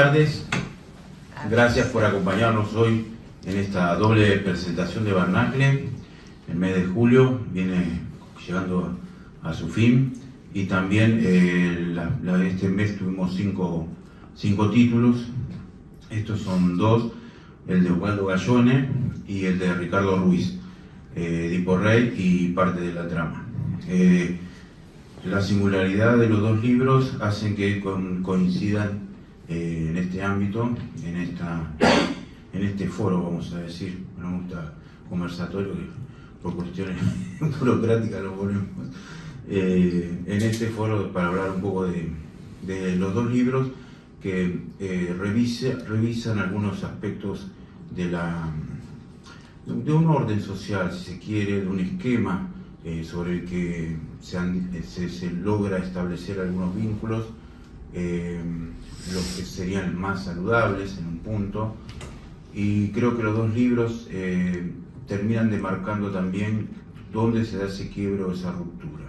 tardes, gracias por acompañarnos hoy en esta doble presentación de Barnacle. El mes de julio viene llegando a su fin y también este mes tuvimos cinco títulos. Estos son dos, el de Osvaldo Gallone y el de Ricardo Ruiz, Edipo Rey y parte de la trama. La singularidad de los dos libros hacen que coincidan en este ámbito, en este foro, vamos a decir. No me gusta conversatorio, que por cuestiones burocráticas lo ponemos. En este foro para hablar un poco de los dos libros que revisan algunos aspectos de un orden social, si se quiere, de un esquema sobre el que se logra establecer algunos vínculos, los que serían más saludables en un punto, y creo que los dos libros terminan demarcando también dónde se da ese quiebre o esa ruptura.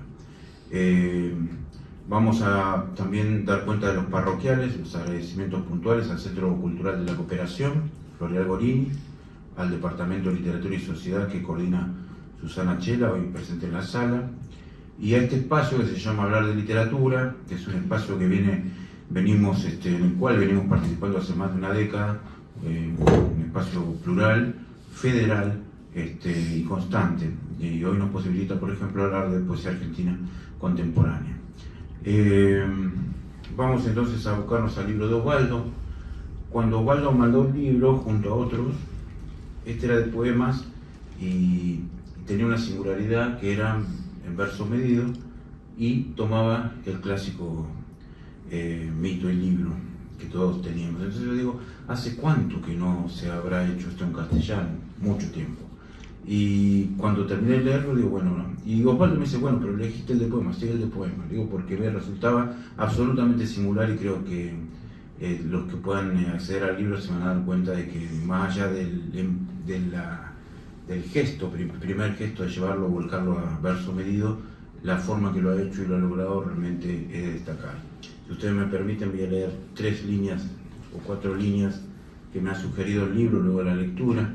Vamos a también dar cuenta de los parroquiales, los agradecimientos puntuales al Centro Cultural de la Cooperación, Floreal Gorini, al Departamento de Literatura y Sociedad que coordina Susana Chela, hoy presente en la sala, y a este espacio que se llama Hablar de Literatura, que es un espacio que en el cual venimos participando hace más de una década, un espacio plural, federal y constante, y hoy nos posibilita, por ejemplo, hablar de poesía argentina contemporánea. Vamos entonces a buscarnos al libro de Osvaldo. Cuando Osvaldo mandó el libro junto a otros, este era de poemas y tenía una singularidad que era en verso medido y tomaba el clásico mito y libro que todos teníamos. Entonces yo digo, ¿hace cuánto que no se habrá hecho esto en castellano? Mucho tiempo. Y cuando terminé de leerlo, digo, bueno, no. Y Osvaldo me dice, bueno, pero elegiste el de poemas, sí, el de poemas. Digo, porque me resultaba absolutamente singular y creo que los que puedan acceder al libro se van a dar cuenta de que más allá del gesto, primer gesto de llevarlo, volcarlo a verso medido, la forma que lo ha hecho y lo ha logrado realmente es de destacar. Si ustedes me permiten, voy a leer 3 líneas o 4 líneas que me ha sugerido el libro luego de la lectura.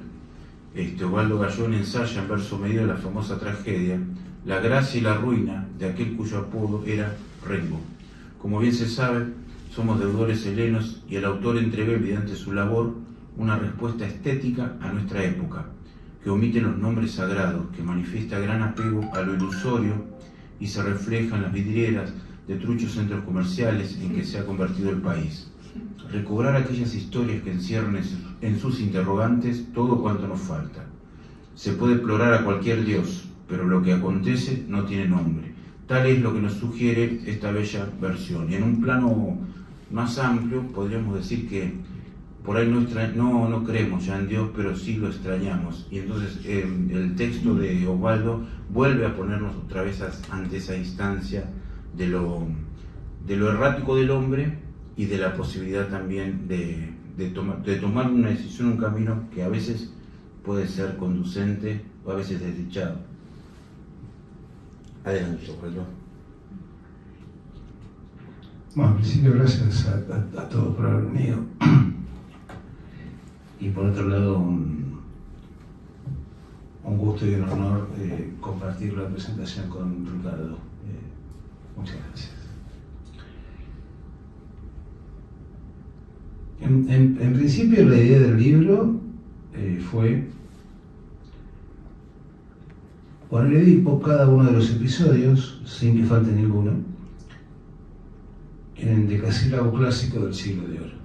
Osvaldo Gallone ensaya en verso medido la famosa tragedia, la gracia y la ruina de aquel cuyo apodo era Rengo. Como bien se sabe, somos deudores helenos y el autor entrega mediante su labor una respuesta estética a nuestra época, que omite los nombres sagrados, que manifiesta gran apego a lo ilusorio y se refleja en las vidrieras de truchos centros comerciales en que se ha convertido el país. Recobrar aquellas historias que encierran en sus interrogantes todo cuanto nos falta. Se puede explorar a cualquier dios, pero lo que acontece no tiene nombre. Tal es lo que nos sugiere esta bella versión. Y en un plano más amplio podríamos decir que por ahí no creemos ya en Dios, pero sí lo extrañamos. Y entonces el texto de Osvaldo vuelve a ponernos otra vez ante esa instancia de lo errático del hombre y de la posibilidad también de tomar una decisión, un camino que a veces puede ser conducente o a veces desdichado. Adelante, Osvaldo. Bueno, en principio, gracias a todos por haber venido. Y por otro lado, un gusto y un honor compartir la presentación con Ricardo. Muchas gracias. En principio, la idea del libro fue poner Edipo cada uno de los episodios, sin que falte ninguno, en el decasílabo clásico del siglo de oro.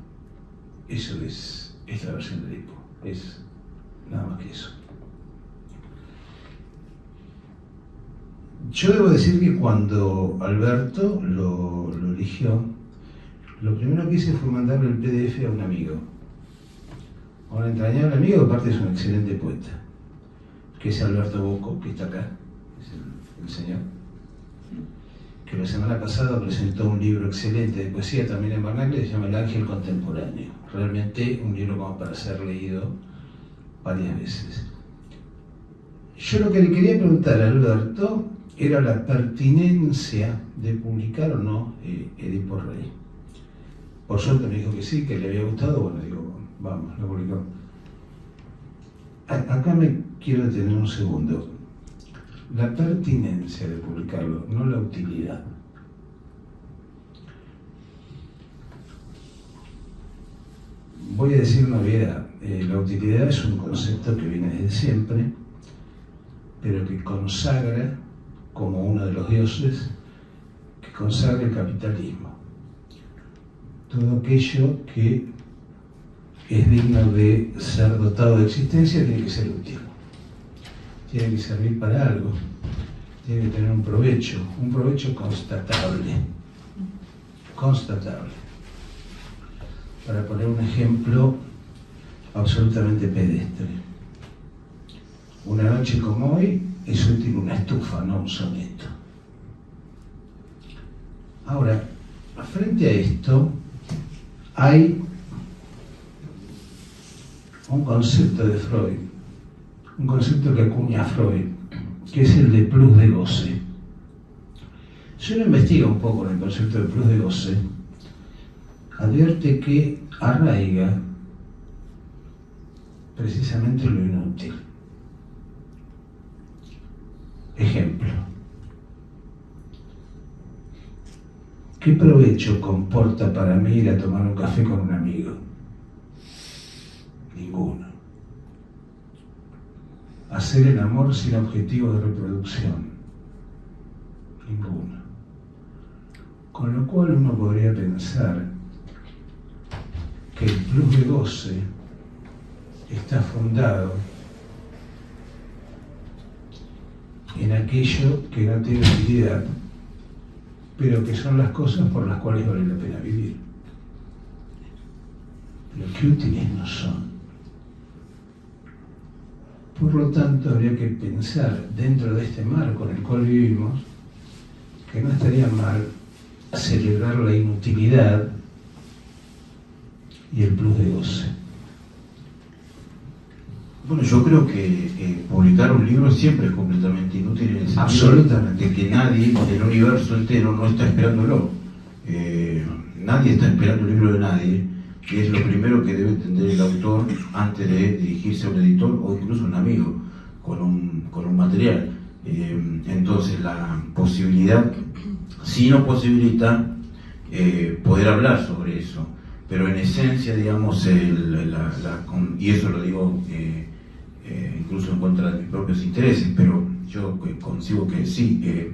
Eso es la versión de Edipo, es nada más que eso. Yo debo decir que cuando Alberto lo eligió, lo primero que hice fue mandarle el PDF a un amigo, a un entrañable amigo que aparte es un excelente poeta, que es Alberto Bocco, que está acá, es el señor, que la semana pasada presentó un libro excelente de poesía también en Barnacle, que se llama El Ángel Contemporáneo. Realmente un libro como para ser leído varias veces. Yo lo que le quería preguntar a Alberto era la pertinencia de publicar o no Edipo Rey. Por suerte me dijo que sí, que le había gustado. Bueno, digo, vamos, lo publicó. Acá me quiero detener un segundo. La pertinencia de publicarlo, no la utilidad. Voy a decir una obviedad. La utilidad es un concepto que viene desde siempre, pero que consagra, como uno de los dioses, que consagra el capitalismo. Todo aquello que es digno de ser dotado de existencia tiene que ser útil. Tiene que servir para algo. Tiene que tener un provecho constatable. Constatable. Para poner un ejemplo absolutamente pedestre. Una noche como hoy es útil una estufa, no un soneto. Ahora, frente a esto, hay un concepto de Freud, un concepto que acuña Freud, que es el de plus de goce. Si uno investiga un poco en el concepto de plus de goce, advierte que arraiga precisamente lo inútil. Ejemplo. ¿Qué provecho comporta para mí ir a tomar un café con un amigo? Ninguno. Hacer el amor sin objetivo de reproducción. Ninguno. Con lo cual uno podría pensar que el plus de goce está fundado en aquello que no tiene utilidad, pero que son las cosas por las cuales vale la pena vivir. Pero qué útiles no son. Por lo tanto, habría que pensar dentro de este marco en el cual vivimos que no estaría mal celebrar la inutilidad y el plus de goce. Bueno, yo creo que publicar un libro siempre es completamente inútil en el sentido Absolutamente. de que nadie del universo entero no está esperándolo. Nadie está esperando el libro de nadie, que es lo primero que debe entender el autor antes de dirigirse a un editor o incluso a un amigo con un material. Entonces la posibilidad sí nos posibilita poder hablar sobre eso, pero en esencia, digamos, y eso lo digo incluso en contra de mis propios intereses, pero yo concibo que sí,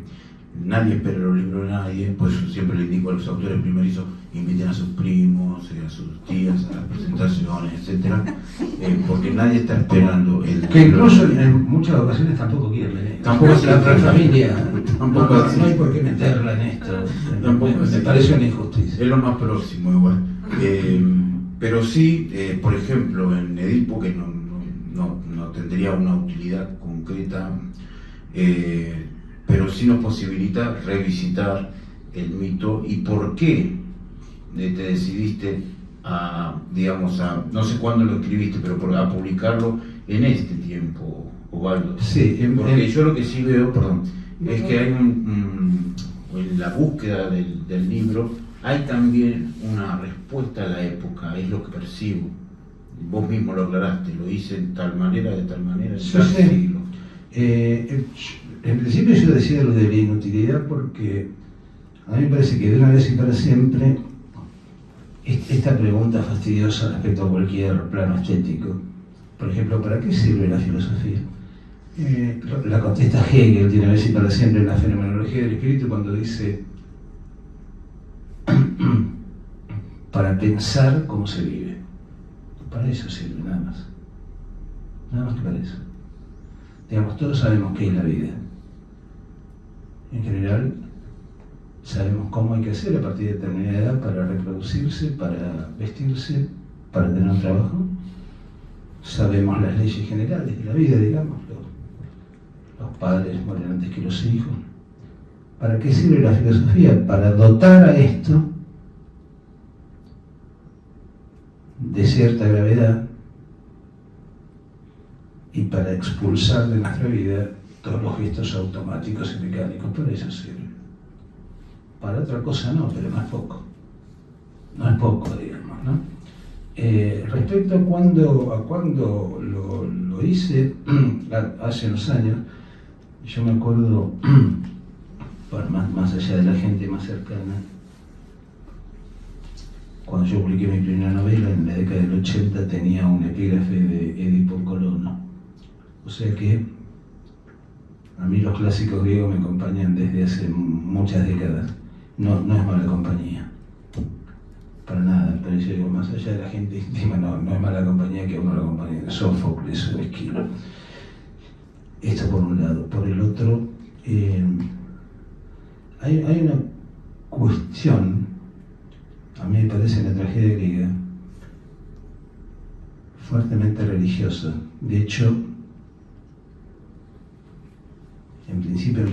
nadie espera los libros de nadie, pues siempre le indico a los autores primerizos, inviten a sus primos, a sus tías a las presentaciones, etcétera, porque nadie está esperando el que incluso en muchas ocasiones tampoco quiere leer. Tampoco la familia tampoco no hay por qué meterla en esto. Tampoco me parece una injusticia. es lo más próximo igual. Pero sí, por ejemplo, en Edipo, que no tendría una utilidad concreta, pero sí nos posibilita revisitar el mito y por qué te decidiste no sé cuándo lo escribiste, pero a publicarlo en este tiempo, Osvaldo. Sí, porque yo lo que sí veo, es que hay en la búsqueda del libro hay también una respuesta a la época, es lo que percibo. Vos mismo lo aclaraste, lo hice de tal manera, en tal siglo. En principio yo decía lo de la inutilidad porque a mí me parece que de una vez y para siempre esta pregunta fastidiosa respecto a cualquier plano estético, por ejemplo, ¿para qué sirve la filosofía? La contesta Hegel de una vez y para siempre en la fenomenología del espíritu cuando dice para pensar cómo se vive. Para eso sirve, nada más que para eso. Digamos, todos sabemos qué es la vida. En general, sabemos cómo hay que hacer a partir de determinada edad para reproducirse, para vestirse, para tener un trabajo. Sabemos las leyes generales de la vida, digamos. Los padres mueren antes que los hijos. ¿Para qué sirve la filosofía? Para dotar a esto de cierta gravedad y para expulsar de nuestra vida todos los gestos automáticos y mecánicos. Para eso sirve. Para otra cosa no, pero más poco. no es poco, digamos, ¿no? Respecto a cuando lo hice, hace unos años, yo me acuerdo, más allá de la gente más cercana, cuando yo publiqué mi primera novela en la década del 80 tenía un epígrafe de Edipo Colono. O sea que a mí los clásicos griegos me acompañan desde hace muchas décadas. No es mala compañía, para nada, pero yo digo, más allá de la gente íntima, no es mala compañía que uno lo acompañe de Sófocles o Esquilo. Esto por un lado. Por el otro, hay una cuestión, a mí me parece, en la tragedia griega, fuertemente religiosa. De hecho, en principio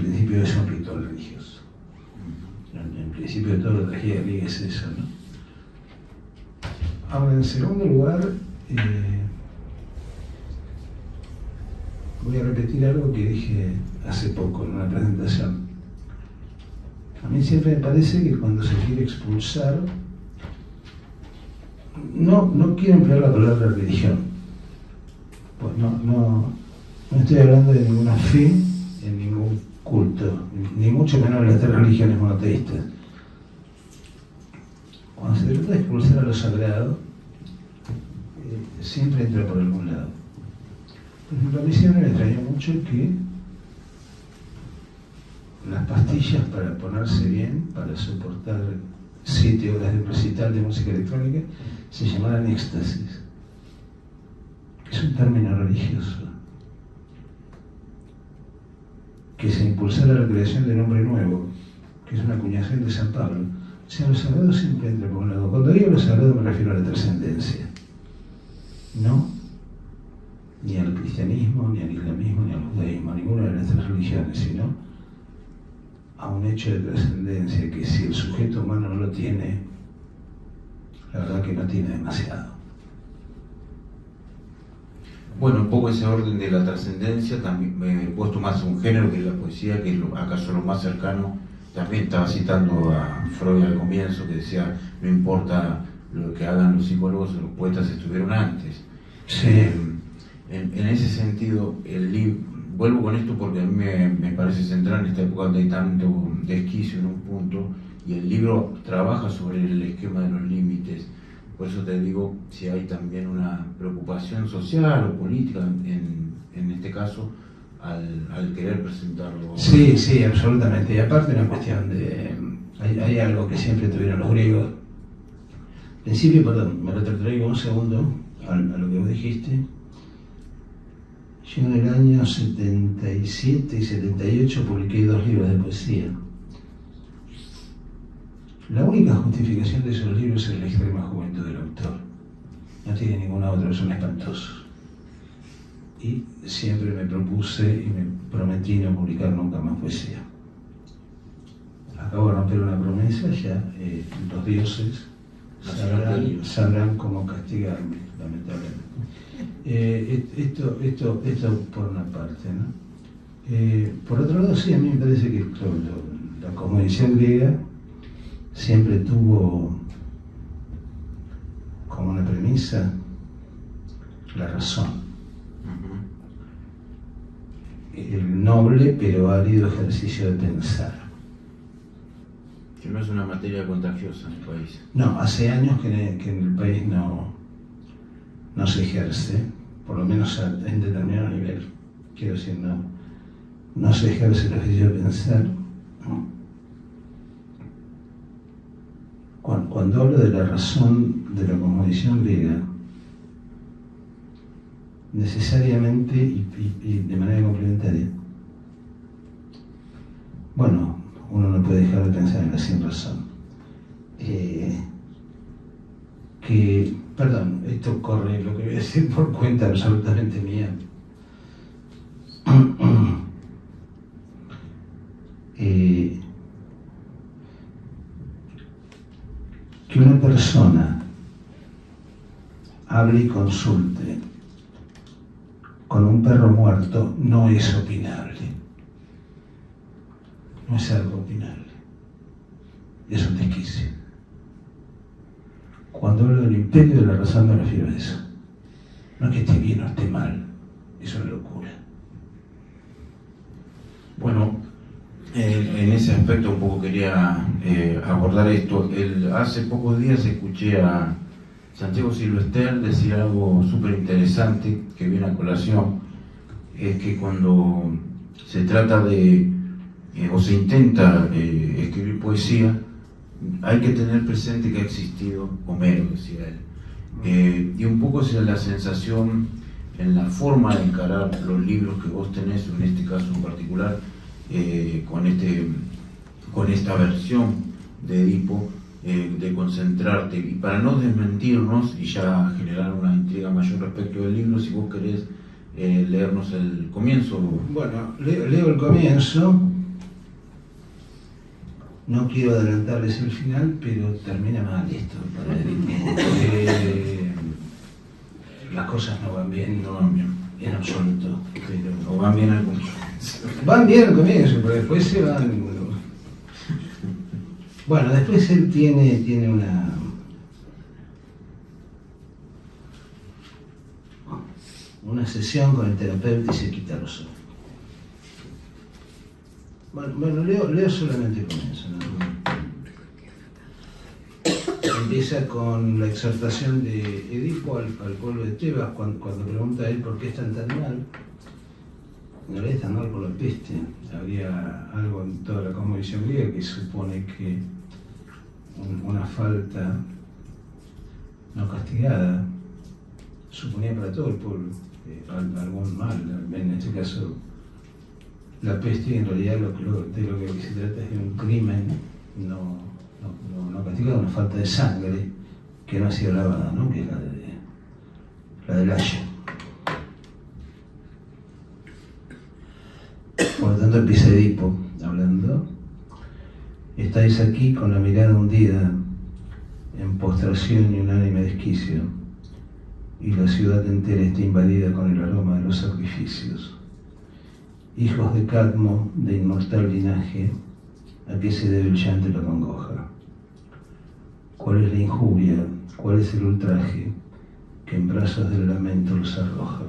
es un ritual religioso. En principio de toda la tragedia griega es eso, ¿no? Ahora, en segundo lugar, voy a repetir algo que dije hace poco en una presentación. A mí siempre me parece que cuando se quiere expulsar, no quiero emplear la palabra religión, pues no estoy hablando de ninguna fe en ningún culto, ni mucho menos de las tres religiones monoteístas. Cuando se trata de expulsar a lo sagrado, siempre entra por algún lado. Por ejemplo, a mí siempre me extrañó mucho que las pastillas para ponerse bien, para soportar 7 horas de recital de música electrónica, se llamaran éxtasis. Es un término religioso. Que se impulsara la creación de un hombre nuevo, que es una acuñación de San Pablo. O sea, lo sagrado siempre entra por un lado. Cuando digo lo sagrado me refiero a la trascendencia. No ni al cristianismo, ni al islamismo, ni al judaísmo, a ninguna de las tres religiones, sino a un hecho de trascendencia que si el sujeto humano no lo tiene, la verdad que no tiene demasiado. Bueno, un poco ese orden de la trascendencia, también vos tomás un género que es la poesía, que es acaso lo más cercano. También estaba citando a Freud al comienzo, que decía, no importa lo que hagan los psicólogos, los poetas estuvieron antes. Sí. En ese sentido, el libro, vuelvo con esto porque a mí me parece central en esta época donde hay tanto desquicio en un punto, y el libro trabaja sobre el esquema de los límites. Por eso te digo, si hay también una preocupación social o política, en este caso, al querer presentarlo. Sí, absolutamente. Y aparte una cuestión de... Hay algo que siempre tuvieron los griegos. En principio, perdón, me retrotraigo un segundo a lo que vos dijiste. Yo en el año 77 y 78 publiqué 2 libros de poesía. La única justificación de esos libros es la extrema juventud del autor. No tiene ninguna otra, son espantosos. Y siempre me propuse y me prometí no publicar nunca más poesía. Acabo de romper una promesa, ya los dioses sabrán cómo castigarme, lamentablemente. Esto por una parte, ¿no? Por otro lado, sí, a mí me parece que la cosmovisión griega siempre tuvo como una premisa la razón. El noble pero árido ejercicio de pensar. Que no es una materia contagiosa en el país. No, hace años que en el país no se ejerce, por lo menos en determinado nivel. Quiero decir, no se ejerce el ejercicio de pensar. Cuando hablo de la razón de la cosmovisión griega, necesariamente y de manera complementaria, bueno, uno no puede dejar de pensar en la sin razón. Perdón, esto corre, lo que voy a decir, por cuenta absolutamente mía. Que una persona hable y consulte con un perro muerto no es opinable. No es algo opinable. Es un desquicio. imperio de la razón me refiero a eso. No que esté bien o esté mal, eso es locura. Bueno, en ese aspecto un poco quería abordar esto. Hace pocos días escuché a Santiago Silvester decir algo súper interesante que viene a colación, es que cuando se trata de, o se intenta escribir poesía, hay que tener presente que ha existido Homero, decía él. Y un poco esa es la sensación en la forma de encarar los libros que vos tenés, en este caso en particular, con esta versión de Edipo, de concentrarte, y para no desmentirnos y ya generar una intriga mayor respecto del libro, si vos querés leernos el comienzo. Bueno, leo el comienzo. No quiero adelantarles el final, pero termina mal esto para Edipo. Las cosas no van bien, en absoluto. Pero, o van bien al comienzo. Van bien al comienzo, pero después se van. Bueno, después él tiene una sesión con el terapeuta y se quita los ojos. Bueno, leo solamente el comienzo, ¿no? Empieza con la exhortación de Edipo al pueblo de Tebas cuando pregunta a él por qué están tan mal. No le están mal por la peste. Había algo en toda la cosmovisión griega que supone que una falta no castigada suponía para todo el pueblo algún mal. En este caso, la peste, en realidad de lo que se trata es de un crimen no castigado, una falta de sangre que no ha sido lavada, ¿no? Que es la del Haya. Por lo tanto empieza Edipo hablando. Estáis aquí con la mirada hundida en postración y unánime desquicio, y la ciudad entera está invadida con el aroma de los sacrificios. Hijos de Cadmo, de inmortal linaje, ¿a qué se debe el llanto y la congoja? ¿Cuál es la injuria? ¿Cuál es el ultraje que en brazos del lamento los arroja?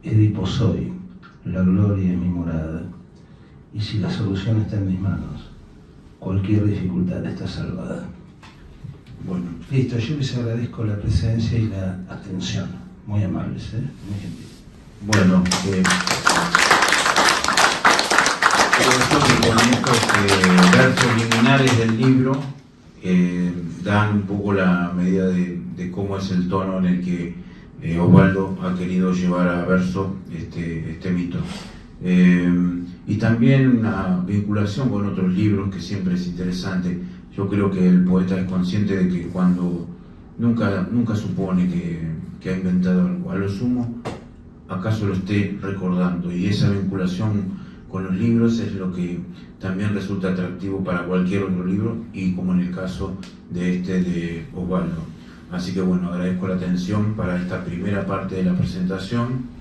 Edipo soy, la gloria es mi morada, y si la solución está en mis manos, cualquier dificultad está salvada. Bueno, listo, yo les agradezco la presencia y la atención. Muy amables, muy gentil. Bueno, con estos versos liminares del libro dan un poco la medida de cómo es el tono en el que Osvaldo ha querido llevar a verso este mito. Y también una vinculación con otros libros que siempre es interesante. Yo creo que el poeta es consciente de que cuando nunca supone que ha inventado algo, a lo sumo acaso lo esté recordando, y esa vinculación con los libros es lo que también resulta atractivo para cualquier otro libro, y como en el caso de Osvaldo. Así que bueno, agradezco la atención para esta primera parte de la presentación.